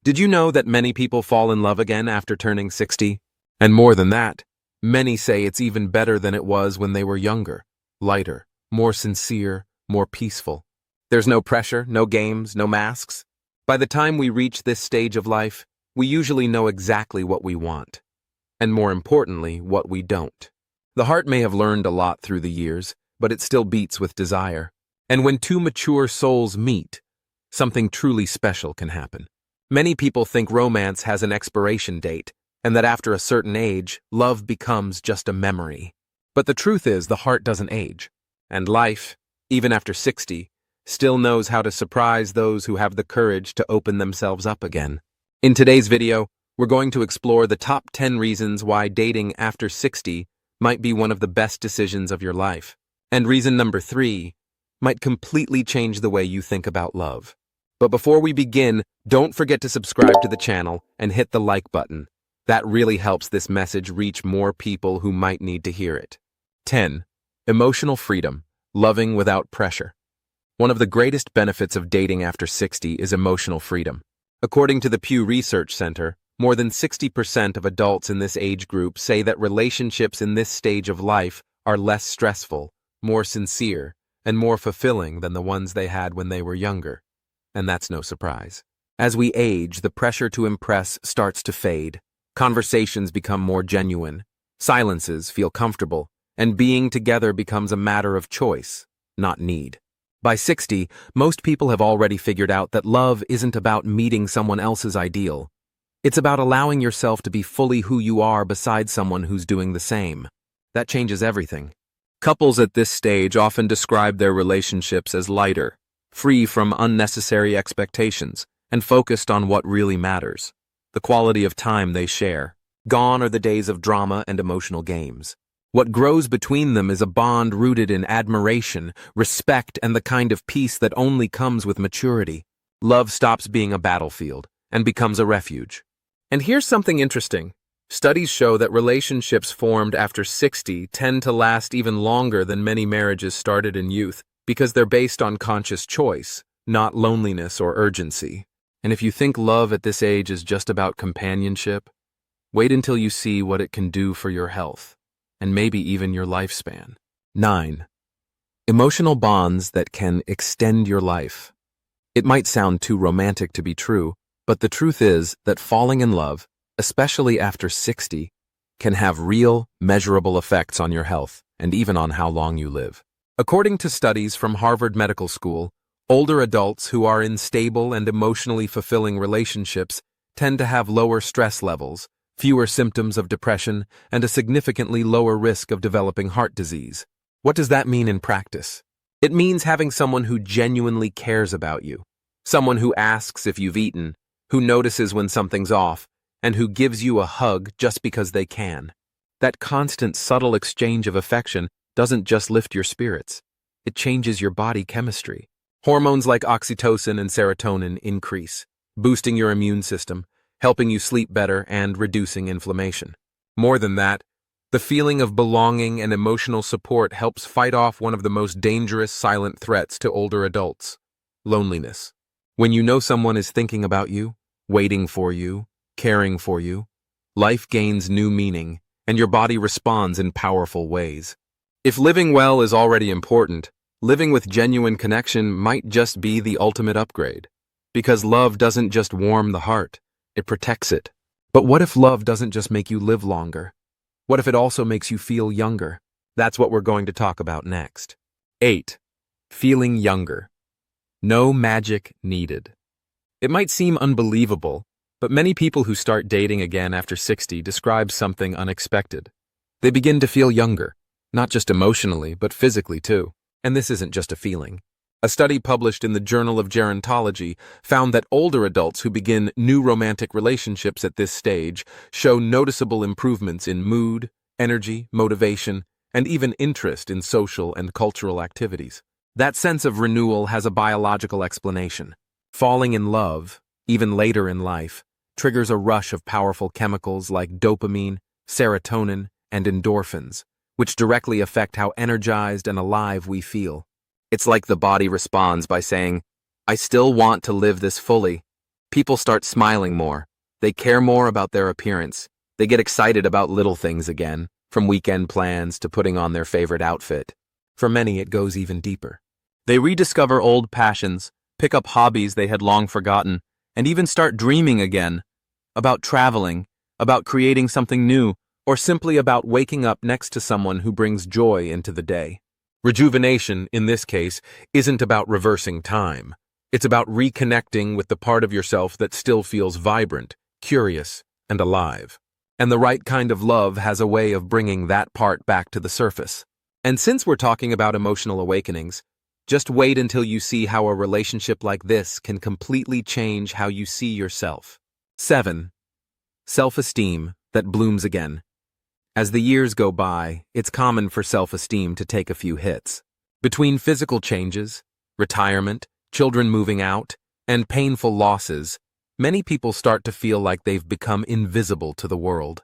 Did you know that many people fall in love again after turning 60? And more than that, many say it's even better than it was when they were younger, lighter, more sincere, more peaceful. There's no pressure, no games, no masks. By the time we reach this stage of life, we usually know exactly what we want. And more importantly, what we don't. The heart may have learned a lot through the years, but it still beats with desire. And when two mature souls meet, something truly special can happen. Many people think romance has an expiration date, and that after a certain age, love becomes just a memory. But the truth is, the heart doesn't age. And life, even after 60, still knows how to surprise those who have the courage to open themselves up again. In today's video, we're going to explore the top 10 reasons why dating after 60 might be one of the best decisions of your life. And reason number 3 might completely change the way you think about love. But before we begin, don't forget to subscribe to the channel and hit the like button. That really helps this message reach more people who might need to hear it. 10. Emotional freedom, loving without pressure. One of the greatest benefits of dating after 60 is emotional freedom. According to the Pew Research Center, more than 60% of adults in this age group say that relationships in this stage of life are less stressful, more sincere, and more fulfilling than the ones they had when they were younger. And that's no surprise. As we age, the pressure to impress starts to fade. Conversations become more genuine. Silences feel comfortable. And being together becomes a matter of choice, not need. By 60, most people have already figured out that love isn't about meeting someone else's ideal. It's about allowing yourself to be fully who you are beside someone who's doing the same. That changes everything. Couples at this stage often describe their relationships as lighter, free from unnecessary expectations, and focused on what really matters, the quality of time they share. Gone are the days of drama and emotional games. What grows between them is a bond rooted in admiration, respect, and the kind of peace that only comes with maturity. Love stops being a battlefield and becomes a refuge. And here's something interesting. Studies show that relationships formed after 60 tend to last even longer than many marriages started in youth, because they're based on conscious choice, not loneliness or urgency. And if you think love at this age is just about companionship, wait until you see what it can do for your health, and maybe even your lifespan. 9. Emotional bonds that can extend your life. It might sound too romantic to be true, but the truth is that falling in love, especially after 60, can have real, measurable effects on your health and even on how long you live. According to studies from Harvard Medical School, older adults who are in stable and emotionally fulfilling relationships tend to have lower stress levels, fewer symptoms of depression, and a significantly lower risk of developing heart disease. What does that mean in practice? It means having someone who genuinely cares about you, someone who asks if you've eaten, who notices when something's off, and who gives you a hug just because they can. That constant, subtle exchange of affection doesn't just lift your spirits, it changes your body chemistry. Hormones like oxytocin and serotonin increase, boosting your immune system, helping you sleep better, and reducing inflammation. More than that, the feeling of belonging and emotional support helps fight off one of the most dangerous silent threats to older adults: loneliness. When you know someone is thinking about you, waiting for you, caring for you, life gains new meaning, and your body responds in powerful ways. If living well is already important, living with genuine connection might just be the ultimate upgrade. Because love doesn't just warm the heart, it protects it. But what if love doesn't just make you live longer? What if it also makes you feel younger? That's what we're going to talk about next. 8. Feeling younger. No magic needed. It might seem unbelievable, but many people who start dating again after 60 describe something unexpected. They begin to feel younger, not just emotionally, but physically too. And this isn't just a feeling. A study published in the Journal of Gerontology found that older adults who begin new romantic relationships at this stage show noticeable improvements in mood, energy, motivation, and even interest in social and cultural activities. That sense of renewal has a biological explanation. Falling in love, even later in life, triggers a rush of powerful chemicals like dopamine, serotonin, and endorphins, which directly affect how energized and alive we feel. It's like the body responds by saying, "I still want to live this fully." People start smiling more. They care more about their appearance. They get excited about little things again, from weekend plans to putting on their favorite outfit. For many, it goes even deeper. They rediscover old passions, pick up hobbies they had long forgotten, and even start dreaming again about traveling, about creating something new, or simply about waking up next to someone who brings joy into the day. Rejuvenation, in this case, isn't about reversing time. It's about reconnecting with the part of yourself that still feels vibrant, curious, and alive. And the right kind of love has a way of bringing that part back to the surface. And since we're talking about emotional awakenings, just wait until you see how a relationship like this can completely change how you see yourself. 7. Self-esteem that blooms again. As the years go by, it's common for self-esteem to take a few hits. Between physical changes, retirement, children moving out, and painful losses, many people start to feel like they've become invisible to the world.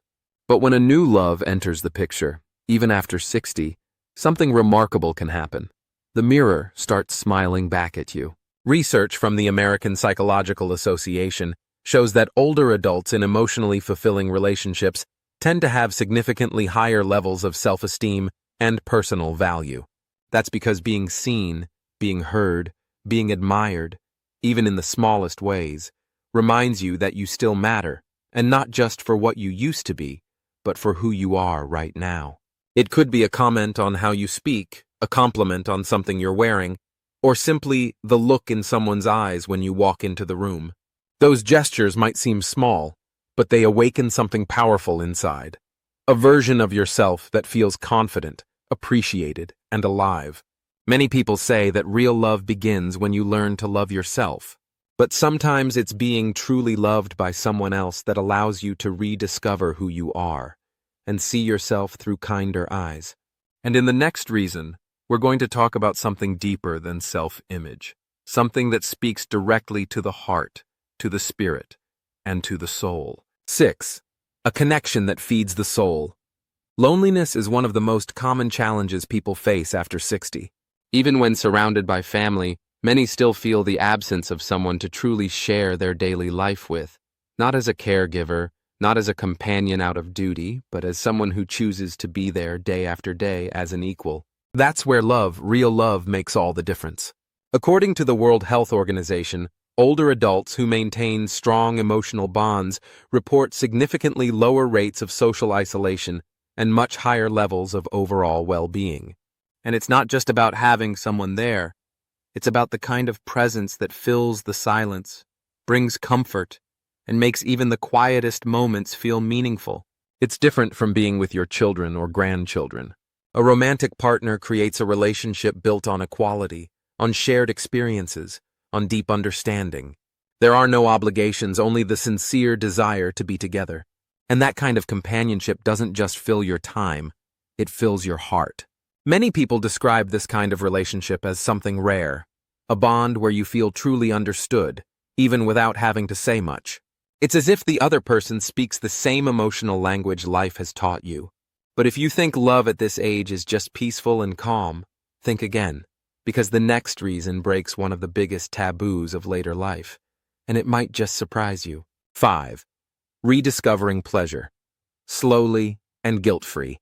But when a new love enters the picture, even after 60, something remarkable can happen. The mirror starts smiling back at you. Research from the American Psychological Association shows that older adults in emotionally fulfilling relationships tend to have significantly higher levels of self-esteem and personal value. That's because being seen, being heard, being admired, even in the smallest ways, reminds you that you still matter, and not just for what you used to be, but for who you are right now. It could be a comment on how you speak, a compliment on something you're wearing, or simply the look in someone's eyes when you walk into the room. Those gestures might seem small, but they awaken something powerful inside. A version of yourself that feels confident, appreciated, and alive. Many people say that real love begins when you learn to love yourself. But sometimes it's being truly loved by someone else that allows you to rediscover who you are and see yourself through kinder eyes. And in the next reason, we're going to talk about something deeper than self-image, something that speaks directly to the heart, to the spirit, and to the soul. 6. A connection that feeds the soul. Loneliness is one of the most common challenges people face after 60. Even when surrounded by family, many still feel the absence of someone to truly share their daily life with, not as a caregiver, not as a companion out of duty, but as someone who chooses to be there day after day as an equal. That's where love, real love, makes all the difference. According to the World Health Organization, older adults who maintain strong emotional bonds report significantly lower rates of social isolation and much higher levels of overall well-being. And it's not just about having someone there. It's about the kind of presence that fills the silence, brings comfort, and makes even the quietest moments feel meaningful. It's different from being with your children or grandchildren. A romantic partner creates a relationship built on equality, on shared experiences, on deep understanding. There are no obligations, only the sincere desire to be together. And that kind of companionship doesn't just fill your time, it fills your heart. Many people describe this kind of relationship as something rare, a bond where you feel truly understood, even without having to say much. It's as if the other person speaks the same emotional language life has taught you. But if you think love at this age is just peaceful and calm, think again, because the next reason breaks one of the biggest taboos of later life, and it might just surprise you. 5. Rediscovering pleasure. Slowly and guilt-free.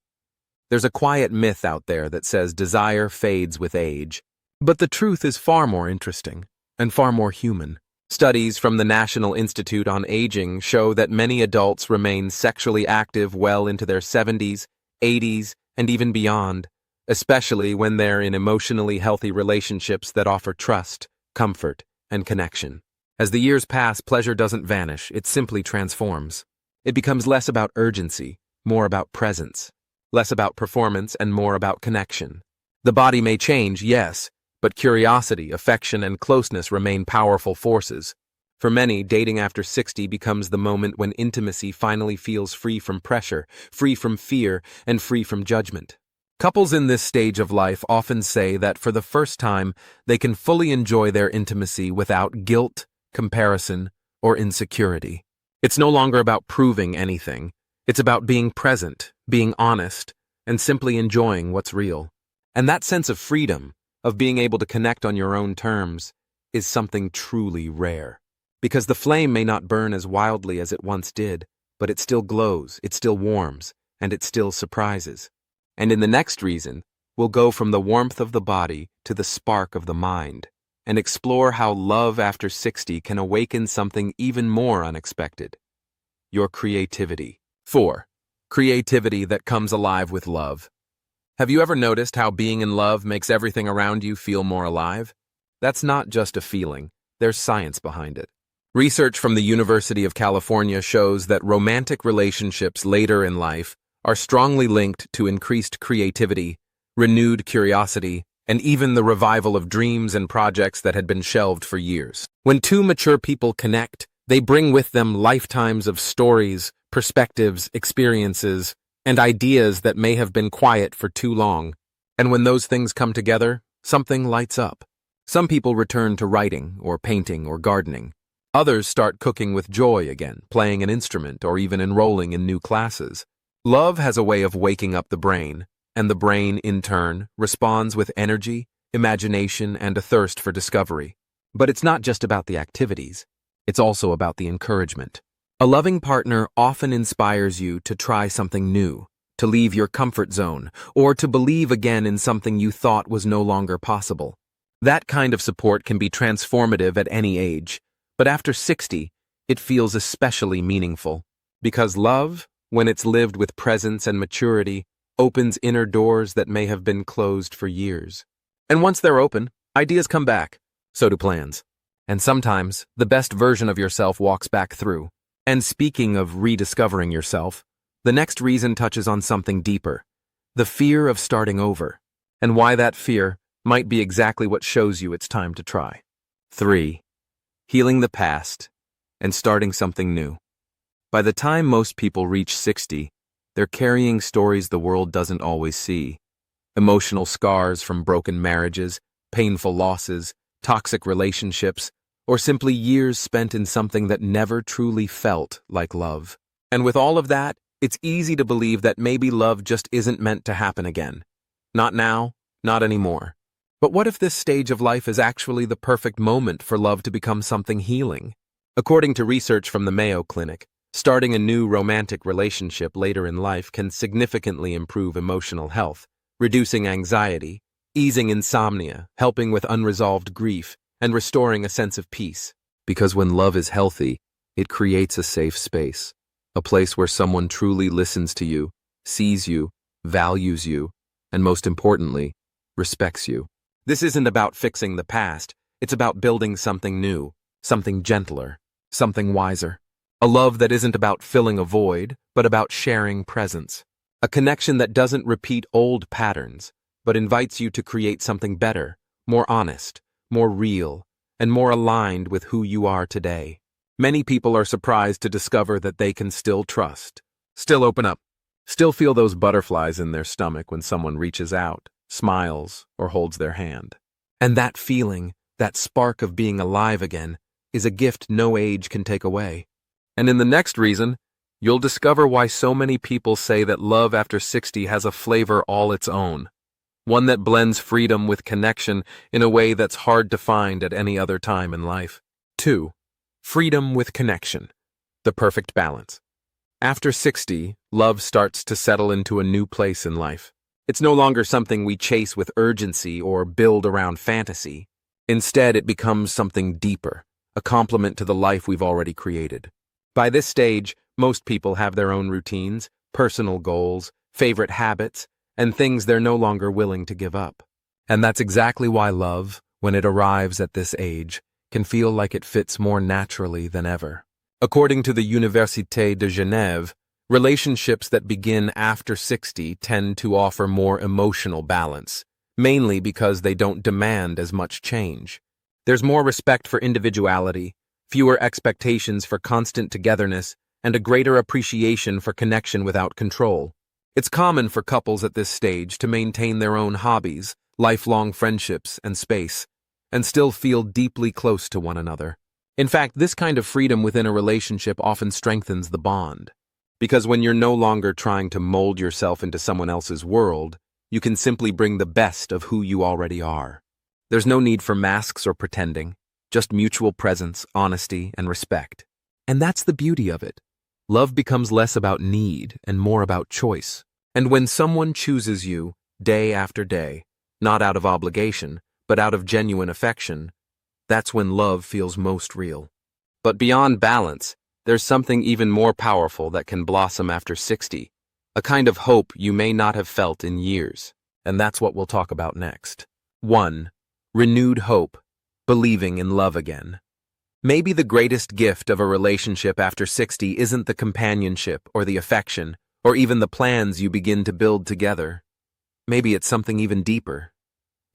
There's a quiet myth out there that says desire fades with age, but the truth is far more interesting and far more human. Studies from the National Institute on Aging show that many adults remain sexually active well into their 70s, 80s, and even beyond, especially when they're in emotionally healthy relationships that offer trust, comfort, and connection. As the years pass, pleasure doesn't vanish, it simply transforms. It becomes less about urgency, more about presence, less about performance, and more about connection. The body may change, yes, but curiosity, affection, and closeness remain powerful forces. For many, dating after 60 becomes the moment when intimacy finally feels free from pressure, free from fear, and free from judgment. Couples in this stage of life often say that for the first time, they can fully enjoy their intimacy without guilt, comparison, or insecurity. It's no longer about proving anything. It's about being present, being honest, and simply enjoying what's real. And that sense of freedom, of being able to connect on your own terms, is something truly rare. Because the flame may not burn as wildly as it once did, but it still glows, it still warms, and it still surprises. And in the next reason, we'll go from the warmth of the body to the spark of the mind, and explore how love after 60 can awaken something even more unexpected: your creativity. 4. Creativity that comes alive with love. Have you ever noticed how being in love makes everything around you feel more alive? That's not just a feeling, there's science behind it. Research from the University of California shows that romantic relationships later in life are strongly linked to increased creativity, renewed curiosity, and even the revival of dreams and projects that had been shelved for years. When two mature people connect, they bring with them lifetimes of stories, perspectives, experiences, and ideas that may have been quiet for too long. And when those things come together, something lights up. Some people return to writing or painting or gardening. Others start cooking with joy again, playing an instrument, or even enrolling in new classes. Love has a way of waking up the brain, and the brain, in turn, responds with energy, imagination, and a thirst for discovery. But it's not just about the activities. It's also about the encouragement. A loving partner often inspires you to try something new, to leave your comfort zone, or to believe again in something you thought was no longer possible. That kind of support can be transformative at any age, but after 60, it feels especially meaningful. Because love, when it's lived with presence and maturity, opens inner doors that may have been closed for years. And once they're open, ideas come back. So do plans. And sometimes, the best version of yourself walks back through. And speaking of rediscovering yourself, the next reason touches on something deeper: the fear of starting over, and why that fear might be exactly what shows you it's time to try. 3. Healing the past and starting something new. By the time most people reach 60, they're carrying stories the world doesn't always see. Emotional scars from broken marriages, painful losses, toxic relationships, or simply years spent in something that never truly felt like love. And with all of that, it's easy to believe that maybe love just isn't meant to happen again. Not now, not anymore. But what if this stage of life is actually the perfect moment for love to become something healing? According to research from the Mayo Clinic, starting a new romantic relationship later in life can significantly improve emotional health, reducing anxiety, easing insomnia, helping with unresolved grief, and restoring a sense of peace. Because when love is healthy, it creates a safe space, a place where someone truly listens to you, sees you, values you, and most importantly, respects you. This isn't about fixing the past, it's about building something new, something gentler, something wiser. A love that isn't about filling a void, but about sharing presence. A connection that doesn't repeat old patterns, but invites you to create something better, more honest, more real, and more aligned with who you are today. Many people are surprised to discover that they can still trust, still open up, still feel those butterflies in their stomach when someone reaches out, smiles, or holds their hand. And that feeling, that spark of being alive again, is a gift no age can take away. And in the next reason, you'll discover why so many people say that love after 60 has a flavor all its own. One that blends freedom with connection in a way that's hard to find at any other time in life. 2. Freedom with connection. The perfect balance. After 60, love starts to settle into a new place in life. It's no longer something we chase with urgency or build around fantasy. Instead, it becomes something deeper, a complement to the life we've already created. By this stage, most people have their own routines, personal goals, favorite habits, and things they're no longer willing to give up. And that's exactly why love, when it arrives at this age, can feel like it fits more naturally than ever. According to the Université de Genève, relationships that begin after 60 tend to offer more emotional balance, mainly because they don't demand as much change. There's more respect for individuality, fewer expectations for constant togetherness, and a greater appreciation for connection without control. It's common for couples at this stage to maintain their own hobbies, lifelong friendships, and space, and still feel deeply close to one another. In fact, this kind of freedom within a relationship often strengthens the bond. Because when you're no longer trying to mold yourself into someone else's world, you can simply bring the best of who you already are. There's no need for masks or pretending. just mutual presence, honesty, and respect. And that's the beauty of it. Love becomes less about need and more about choice. And when someone chooses you, day after day, not out of obligation, but out of genuine affection, that's when love feels most real. But beyond balance, there's something even more powerful that can blossom after 60, a kind of hope you may not have felt in years. And that's what we'll talk about next. 1. Renewed hope, believing in love again. Maybe the greatest gift of a relationship after 60 isn't the companionship or the affection, or even the plans you begin to build together. Maybe it's something even deeper.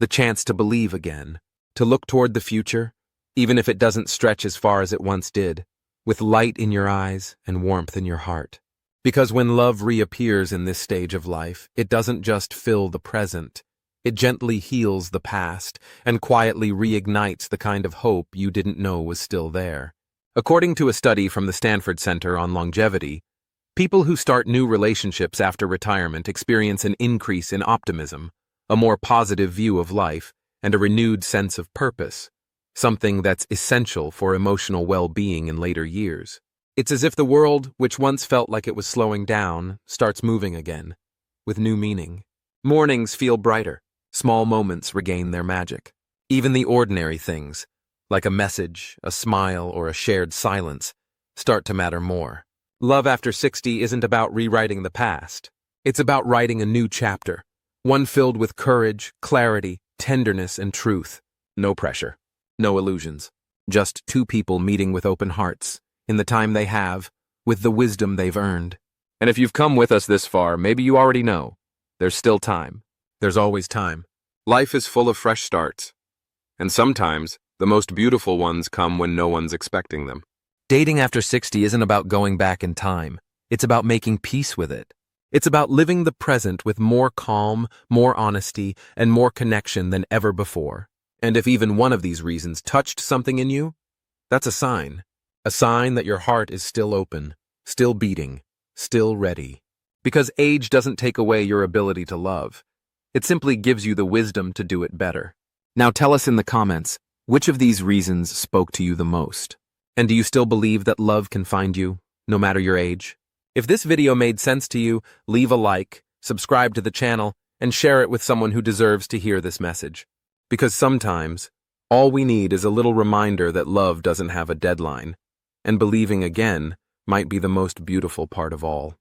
The chance to believe again, to look toward the future, even if it doesn't stretch as far as it once did, with light in your eyes and warmth in your heart. Because when love reappears in this stage of life, it doesn't just fill the present. It gently heals the past and quietly reignites the kind of hope you didn't know was still there. According to a study from the Stanford Center on Longevity, people who start new relationships after retirement experience an increase in optimism, a more positive view of life, and a renewed sense of purpose, something that's essential for emotional well-being in later years. It's as if the world, which once felt like it was slowing down, starts moving again, with new meaning. Mornings feel brighter. Small moments regain their magic. Even the ordinary things, like a message, a smile, or a shared silence, start to matter more. Love after 60 isn't about rewriting the past. It's about writing a new chapter, one filled with courage, clarity, tenderness, and truth. No pressure, no illusions. Just two people meeting with open hearts, in the time they have, with the wisdom they've earned. And if you've come with us this far, maybe you already know. There's still time. There's always time. Life is full of fresh starts. And sometimes, the most beautiful ones come when no one's expecting them. Dating after 60 isn't about going back in time. It's about making peace with it. It's about living the present with more calm, more honesty, and more connection than ever before. And if even one of these reasons touched something in you, that's a sign. A sign that your heart is still open, still beating, still ready. Because age doesn't take away your ability to love. It simply gives you the wisdom to do it better. Now tell us in the comments, which of these reasons spoke to you the most? And do you still believe that love can find you, no matter your age? If this video made sense to you, leave a like, subscribe to the channel, and share it with someone who deserves to hear this message. Because sometimes, all we need is a little reminder that love doesn't have a deadline, and believing again might be the most beautiful part of all.